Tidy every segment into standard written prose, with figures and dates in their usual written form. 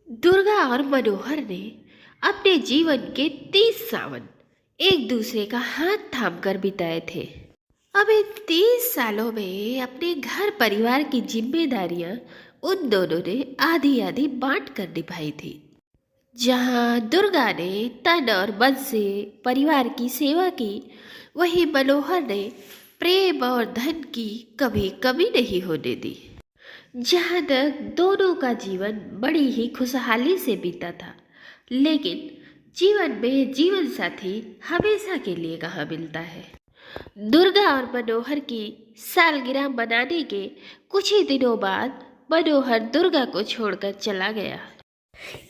दुर्गा और मनोहर ने अपने जीवन के 30 सावन एक दूसरे का हाथ थाम कर बिताए थे। अब इन 30 सालों में अपने घर परिवार की जिम्मेदारियां उन दोनों ने आधी आधी बांट कर निभाई थी। जहां दुर्गा ने तन और मन से परिवार की सेवा की, वहीं मनोहर ने प्रेम और धन की कभी कमी नहीं होने दी। जहाँ तक दोनों का जीवन बड़ी ही खुशहाली से बीता था, लेकिन जीवन में जीवन साथी हमेशा के लिए कहाँ मिलता है। दुर्गा और मनोहर की सालगिरह मनाने के कुछ ही दिनों बाद मनोहर दुर्गा को छोड़कर चला गया।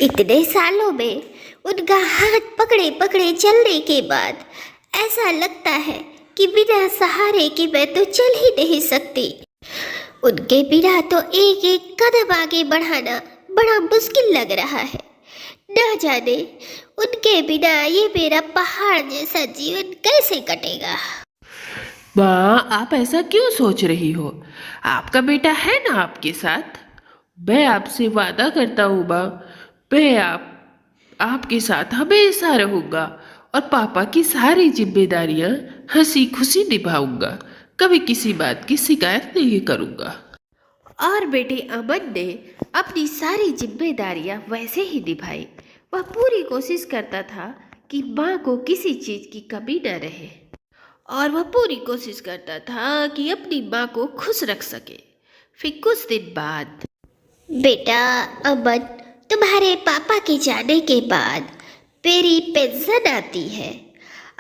इतने सालों में उनका हाथ पकड़े पकड़े चलने के बाद ऐसा लगता है कि बिना सहारे के मैं तो चल ही नहीं सकती। उनके बिना तो एक एक कदम आगे बढ़ाना बड़ा मुश्किल लग रहा है। न जाने उनके बिना ये मेरा पहाड़ जैसा जीवन कैसे कटेगा। माँ, आप ऐसा क्यों सोच रही हो? आपका बेटा है ना आपके साथ। मैं आपसे वादा करता हूँ माँ, मैं आपके साथ हमेशा रहूँगा और पापा की सारी जिम्मेदारियाँ हंसी खुशी निभाऊंगा। कभी किसी बात की शिकायत नहीं करूँगा। और बेटे अमन ने अपनी सारी जिम्मेदारियां वैसे ही निभाई। वह पूरी कोशिश करता था कि माँ को किसी चीज़ की कमी न रहे, और वह पूरी कोशिश करता था कि अपनी माँ को खुश रख सके। फिर कुछ दिन बाद बेटा अमन, तुम्हारे पापा के जाने के बाद मेरी पेंशन आती है।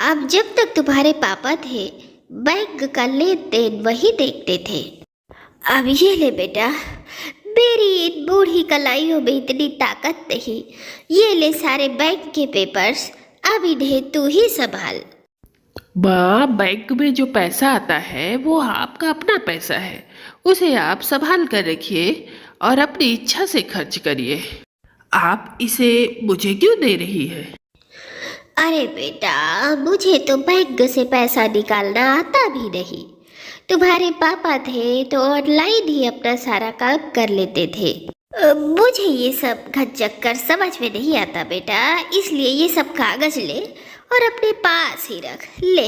अब जब तक तुम्हारे पापा थे, बैंक का लेन देन वही देखते थे। अब ये ले बेटा, मेरी इन बूढ़ी कलाइयों में इतनी ताकत नहीं। ये ले सारे बैंक के पेपर्स, अब इन्हें तू ही संभाल। माँ, बैंक में जो पैसा आता है वो आपका अपना पैसा है। उसे आप संभाल कर रखिए और अपनी इच्छा से खर्च करिए। आप इसे मुझे क्यों दे रही है? अरे बेटा, मुझे तो बैंक से पैसा निकालना आता भी नहीं। तुम्हारे पापा थे तो ऑनलाइन ही अपना सारा काम कर लेते थे। मुझे ये सब घच्चक कर समझ में नहीं आता बेटा, इसलिए ये सब कागज ले और अपने पास ही रख ले।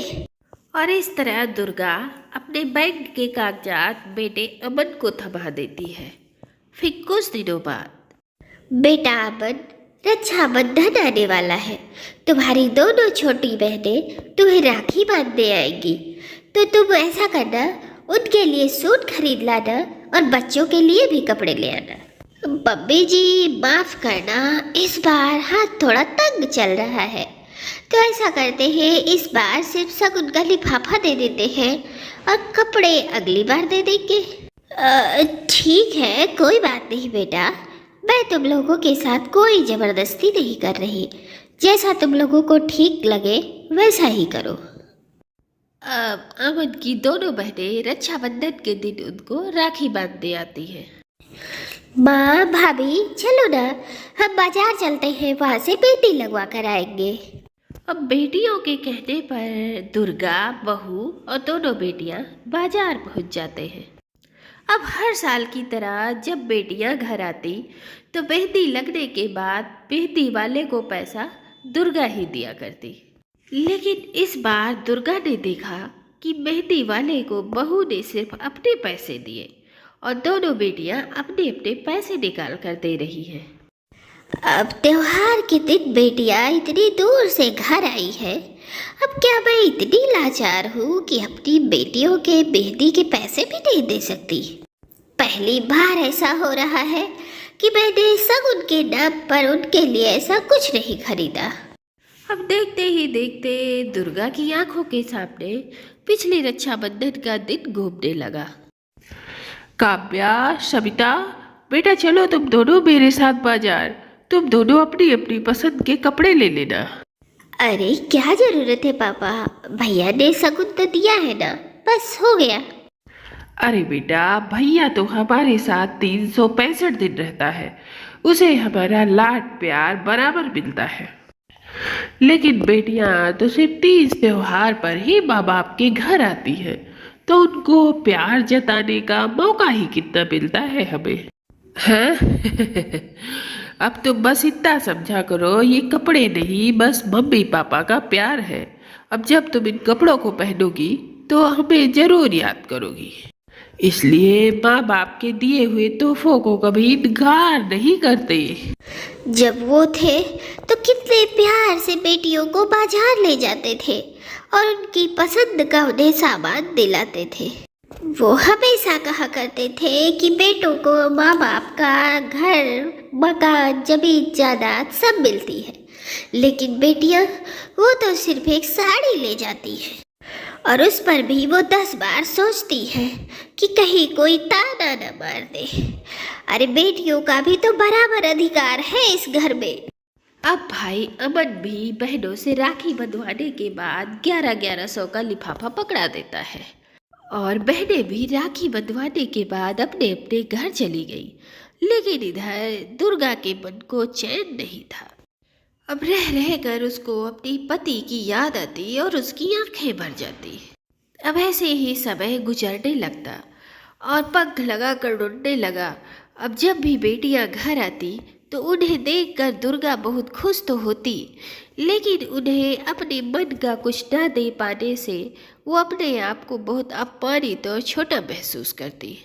और इस तरह दुर्गा अपने बैंक के कागजात बेटे अमन को थमा देती है। फिर कुछ दिनों बाद बेटा अमन, रक्षाबंधन आने वाला है। तुम्हारी दोनों छोटी बहनें तुम्हें राखी बांधने आएंगी, तो तुम ऐसा करना, उनके लिए सूट खरीद लाना और बच्चों के लिए भी कपड़े ले आना। मम्मी जी माफ करना, इस बार हाथ थोड़ा तंग चल रहा है, तो ऐसा करते हैं, इस बार सिर्फ शगुन का लिफाफा दे देते हैं और कपड़े अगली बार दे देंगे। ठीक है, कोई बात नहीं बेटा, मैं तुम लोगों के साथ कोई जबरदस्ती नहीं कर रही। जैसा तुम लोगों को ठीक लगे वैसा ही करो। अब अमन की दोनों बहनें रक्षाबंधन के दिन उनको राखी बांधने आती हैं। माँ भाभी चलो ना, हम बाजार चलते हैं, वहाँ से पेटी लगवा कर आएंगे। अब बेटियों के कहने पर दुर्गा, बहू और दोनों बेटियां बाजार पहुंच जाते हैं। अब हर साल की तरह जब बेटियां घर आती तो मेहंदी लगने के बाद मेहंदी वाले को पैसा दुर्गा ही दिया करती। लेकिन इस बार दुर्गा ने देखा कि मेहंदी वाले को बहू ने सिर्फ अपने पैसे दिए और दोनों बेटियां अपने अपने पैसे निकाल कर दे रही हैं। अब त्योहार के दिन बेटियां इतनी दूर से घर आई है, अब क्या मैं इतनी लाचार हूँ कि अपनी बेटियों के मेहंदी के पैसे भी नहीं दे सकती। पहली बार ऐसा हो रहा है कि मैंने शगुन के नाम पर उनके लिए ऐसा कुछ नहीं खरीदा। अब देखते ही देखते दुर्गा की आंखों के सामने पिछली रक्षाबंधन का दिन घूमने लगा। काव्या, सविता, बेटा चलो तुम दोनों मेरे साथ बाजार। तुम दोनों अपनी अपनी पसंद के कपड़े ले लेना। अरे क्या जरूरत है पापा, भैया ने शगुन तो दिया है ना, बस हो गया। अरे बेटा, भैया तो हमारे साथ 365 दिन रहता है, उसे हमारा लाड प्यार बराबर मिलता है। लेकिन बेटियां तो सिर्फ तीज त्योहार पर ही माँ बाप के घर आती है, तो उनको प्यार जताने का मौका ही कितना मिलता है हमें। हैं? अब तो बस इतना समझा करो, ये कपड़े नहीं बस मम्मी पापा का प्यार है। अब जब तुम इन कपड़ों को पहनोगी तो हमें जरूर याद करोगी। इसलिए माँ बाप के दिए हुए तोहफों को कभी इनकार नहीं करते। जब वो थे तो कितने प्यार से बेटियों को बाजार ले जाते थे और उनकी पसंद का उन्हें सामान दिलाते थे। वो हमेशा कहा करते थे कि बेटों को माँ बाप का घर, मकान, जमीन, जायदाद सब मिलती है, लेकिन बेटियां वो तो सिर्फ एक साड़ी ले जाती है और उस पर भी वो 10 बार सोचती है कि कहीं कोई ताना न मार दे। अरे बेटियों का भी तो बराबर अधिकार है इस घर में। अब भाई अमन भी बहनों से राखी बंधवाने के बाद 1100 का लिफाफा पकड़ा देता है और बहनें भी राखी बंधवाने के बाद अपने अपने घर चली गई। लेकिन इधर दुर्गा के मन को चैन नहीं था। अब रह रह कर उसको अपनी पति की याद आती और उसकी आंखें भर जाती। अब ऐसे ही समय गुजरने लगता और पंख लगा कर उड़ने लगा। अब जब भी बेटियां घर आती तो उन्हें देखकर दुर्गा बहुत खुश तो होती, लेकिन उन्हें अपने मन का कुछ न दे पाने से वो अपने आप को बहुत अपमानित और छोटा महसूस करती।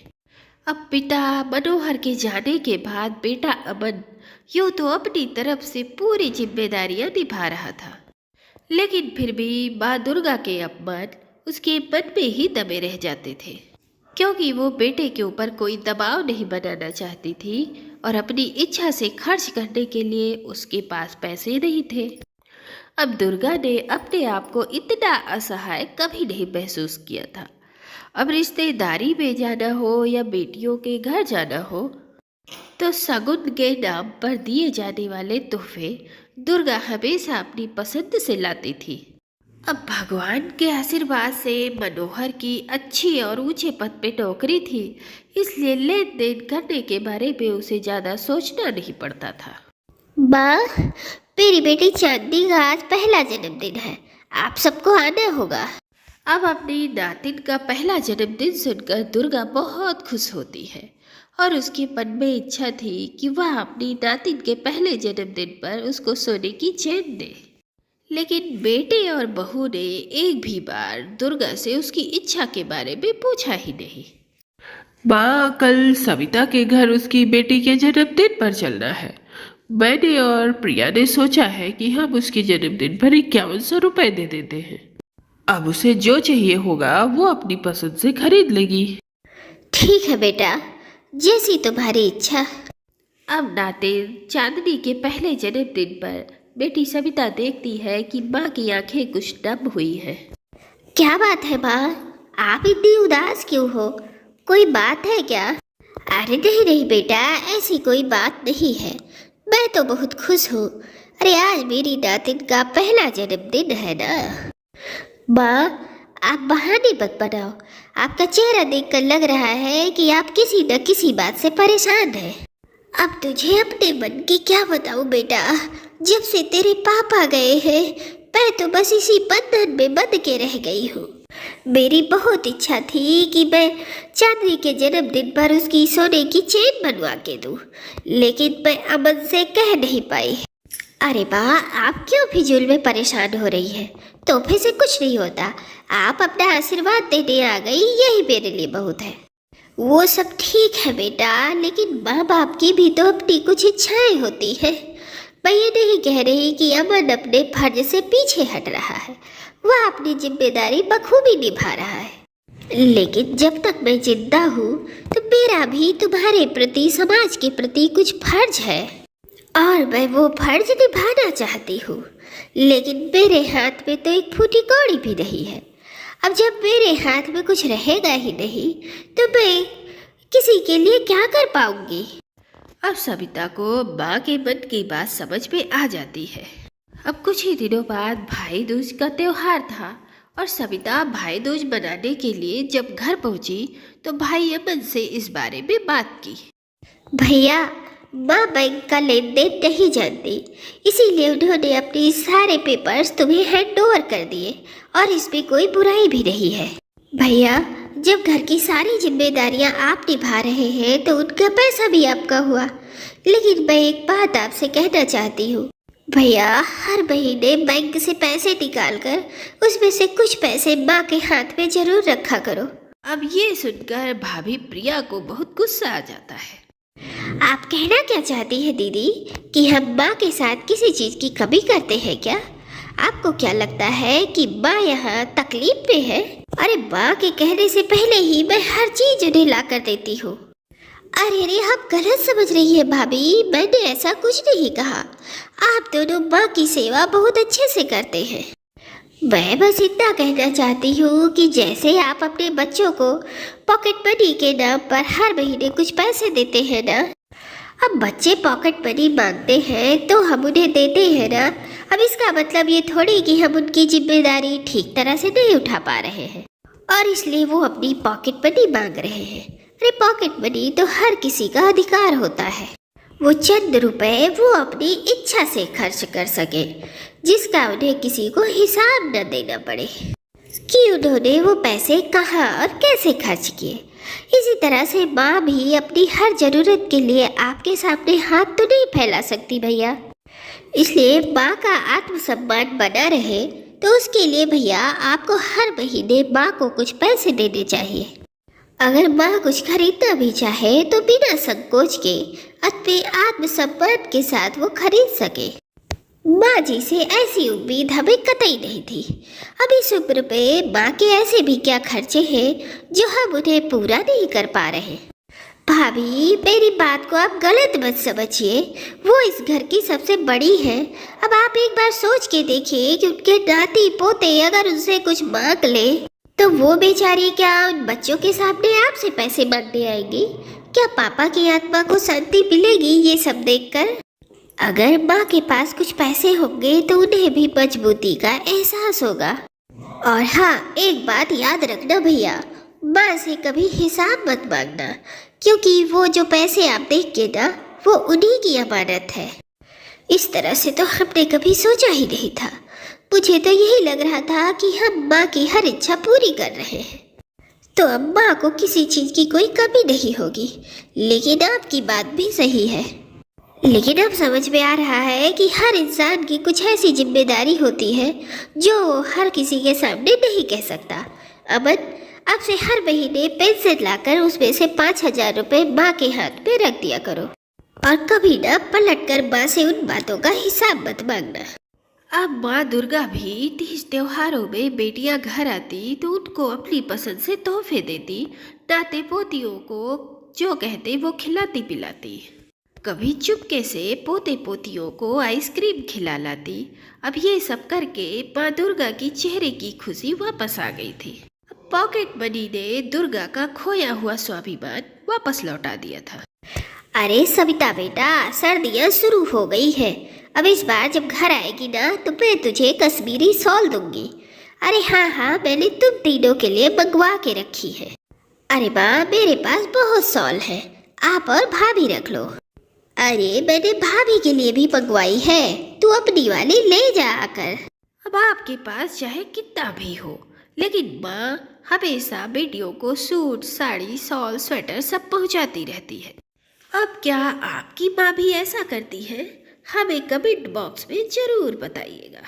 अब पिता मनोहर के जाने के बाद बेटा अमन यूँ तो अपनी तरफ से पूरी जिम्मेदारियां निभा रहा था, लेकिन फिर भी माँ दुर्गा के अपमान उसके मन में ही दबे रह जाते थे, क्योंकि वो बेटे के ऊपर कोई दबाव नहीं बनाना चाहती थी और अपनी इच्छा से खर्च करने के लिए उसके पास पैसे नहीं थे। अब दुर्गा ने अपने आप को इतना असहाय कभी नहीं महसूस किया था। अब रिश्तेदारी में जाना हो या बेटियों के घर जाना हो तो सगुन के नाम पर दिए जाने वाले तोहफे दुर्गा हमेशा अपनी पसंद से लाती थी। अब भगवान के आशीर्वाद से मनोहर की अच्छी और ऊंचे पद पे नौकरी थी, इसलिए लेन देन करने के बारे में उसे ज़्यादा सोचना नहीं पड़ता था। माँ, मेरी बेटी चांदनी का आज पहला जन्मदिन है, आप सबको आना होगा। अब अपनी नातिन का पहला जन्मदिन सुनकर दुर्गा बहुत खुश होती है और उसके मन में इच्छा थी कि वह अपनी नातिन के पहले जन्मदिन पर उसको सोने की चैन दे। लेकिन बेटे और बहू ने एक भी बार दुर्गा से उसकी इच्छा के बारे में पूछा ही नहीं। माँ, कल सविता के घर उसकी बेटी के जन्मदिन पर चलना है। मैंने और प्रिया ने सोचा है कि हम उसके जन्मदिन पर 5100 रुपये दे देते हैं। अब उसे जो चाहिए होगा वो अपनी पसंद से खरीद लेगी। ठीक है बेटा, जैसी तुम्हारी इच्छा। अब नातिन चांदनी के पहले जन्मदिन पर बेटी सविता देखती है कि माँ की आंखें कुछ नम हुई है। क्या बात है माँ, आप इतनी उदास क्यों हो? कोई बात है क्या? अरे नहीं नहीं बेटा, ऐसी कोई बात नहीं है, मैं तो बहुत खुश हूँ। अरे आज मेरी नातिन का पहला जन्मदिन है ना। माँ, आप बहाने मत बनाओ, आपका चेहरा देखकर लग रहा है कि आप किसी न किसी बात से परेशान हैं। अब तुझे अपने मन की क्या बताऊँ बेटा, जब से तेरे पापा गए हैं मैं तो बस इसी बंधन में बंध के रह गई हूँ। मेरी बहुत इच्छा थी कि मैं चांदनी के जन्मदिन पर उसकी सोने की चेन बनवा के दूँ, लेकिन मैं अमन से कह नहीं पाई। अरे माँ, आप क्यों फिजूल में परेशान हो रही है? तोहफे से कुछ नहीं होता, आप अपना आशीर्वाद देने आ गई, यही मेरे लिए बहुत है। वो सब ठीक है बेटा, लेकिन माँ बाप की भी तो अपनी कुछ इच्छाएं होती है। मैं ये नहीं कह रही कि अमन अपने फर्ज से पीछे हट रहा है, वह अपनी जिम्मेदारी बखूबी निभा रहा है, लेकिन जब तक मैं जिंदा हूँ तो मेरा भी तुम्हारे प्रति, समाज के प्रति कुछ फर्ज है और मैं वो फर्ज निभाना चाहती हूँ। लेकिन मेरे हाथ में तो एक फूटी कौड़ी भी नहीं है। अब जब मेरे हाथ में कुछ रहेगा ही नहीं तो मैं किसी के लिए क्या कर पाऊंगी? अब सविता को माँ के मन की बात समझ में आ जाती है। अब कुछ ही दिनों बाद भाई दूज का त्योहार था और सविता भाई दूज मनाने के लिए जब घर पहुंची तो भाई अमन से इस बारे में बात की। भैया, माँ बैंक का लेन देन नहीं जानती, इसीलिए उन्होंने अपने सारे पेपर्स तुम्हें हैंड ओवर कर दिए और इसमें कोई बुराई भी नहीं है। भैया, जब घर की सारी जिम्मेदारियां आप निभा रहे हैं तो उनका पैसा भी आपका हुआ। लेकिन मैं एक बात आपसे कहना चाहती हूँ भैया, हर महीने बैंक से पैसे निकाल कर उसमें से कुछ पैसे माँ के हाथ में जरूर रखा करो। अब ये सुनकर भाभी प्रिया को बहुत गुस्सा आ जाता है। आप कहना क्या चाहती है दीदी कि हम माँ के साथ किसी चीज़ की कमी करते हैं क्या? आपको क्या लगता है कि माँ यहाँ तकलीफ में है? अरे माँ के कहने से पहले ही मैं हर चीज उन्हें ला कर देती हूँ। अरे आप गलत समझ रही है भाभी, मैंने ऐसा कुछ नहीं कहा। आप दोनों माँ की सेवा बहुत अच्छे से करते हैं। मैं बस इतना कहना चाहती हूँ कि जैसे आप अपने बच्चों को पॉकेट मनी के नाम पर हर महीने कुछ पैसे देते हैं ना, अब बच्चे पॉकेट मनी मांगते हैं तो हम उन्हें देते हैं ना। अब इसका मतलब ये थोड़ी कि हम उनकी जिम्मेदारी ठीक तरह से नहीं उठा पा रहे हैं और इसलिए वो अपनी पॉकेट मनी मांग रहे हैं। अरे पॉकेट मनी तो हर किसी का अधिकार होता है। वो चंद रुपए वो अपनी इच्छा से खर्च कर सके, जिसका उन्हें किसी को हिसाब न देना पड़े कि उन्होंने वो पैसे कहाँ और कैसे खर्च किए। इसी तरह से माँ भी अपनी हर जरूरत के लिए आपके सामने हाथ तो नहीं फैला सकती भैया। इसलिए माँ का आत्मसम्मान बना रहे तो उसके लिए भैया आपको हर महीने माँ को कुछ पैसे देने चाहिए। अगर माँ कुछ खरीदना भी चाहे तो बिना संकोच के अपने आत्मसम्मान के साथ वो खरीद सके। माँ जी से ऐसी उम्मीद हमें कतई नहीं थी। अब इस उम्र पे माँ के ऐसे भी क्या खर्चे हैं जो हम उन्हें पूरा नहीं कर पा रहे। भाभी मेरी बात को आप गलत मत समझिए, वो इस घर की सबसे बड़ी है। अब आप एक बार सोच के देखिए कि उनके नाती पोते अगर उनसे कुछ मांग ले तो वो बेचारी क्या उन बच्चों के सामने आपसे पैसे मांगने आएंगी? क्या पापा की आत्मा को शांति मिलेगी ये सब देखकर? अगर माँ के पास कुछ पैसे होंगे तो उन्हें भी मजबूती का एहसास होगा। और हाँ, एक बात याद रखना भैया, माँ से कभी हिसाब मत मांगना, क्योंकि वो जो पैसे आप देंगे ना वो उन्हीं की अमानत है। इस तरह से तो हमने कभी सोचा ही नहीं था। मुझे तो यही लग रहा था कि हम माँ की हर इच्छा पूरी कर रहे हैं तो अब माँ को किसी चीज़ की कोई कमी नहीं होगी। लेकिन आपकी बात भी सही है। लेकिन अब समझ में आ रहा है कि हर इंसान की कुछ ऐसी जिम्मेदारी होती है जो वो हर किसी के सामने नहीं कह सकता। अमन, अब से हर महीने पेंशन लाकर उसमें से 5,000 रुपये माँ के हाथ में रख दिया करो और कभी ना पलट कर माँ से उन बातों का हिसाब मत मांगना। अब माँ दुर्गा भी तीज त्योहारों में बेटियां घर आती तो उनको अपनी पसंद से तोहफे देती, नाते पोतियों को जो कहते वो खिलाती पिलाती। कभी चुपके से पोते पोतियों को आइसक्रीम खिला लाती। अब ये सब करके माँ दुर्गा की चेहरे की खुशी वापस आ गई थी। अब पॉकेट मनी ने दुर्गा का खोया हुआ स्वाभिमान वापस लौटा दिया था। अरे सविता बेटा, सर्दियाँ शुरू हो गई है। अब इस बार जब घर आएगी ना तो मैं तुझे कश्मीरी शॉल दूंगी। अरे हाँ, मैंने तुम तीनों के लिए मंगवा के रखी है। अरे माँ, मेरे पास बहुत शॉल है, आप और भाभी रख लो। अरे मैंने भाभी के लिए भी मंगवाई है, तू अपनी वाली ले जा आकर। अब आपके पास चाहे कितना भी हो, लेकिन माँ हमेशा बेटियों को सूट, साड़ी, शॉल, स्वेटर सब पहुँचाती रहती है। अब क्या आपकी माँ भी ऐसा करती है? हमें कमेंट बॉक्स में ज़रूर बताइएगा।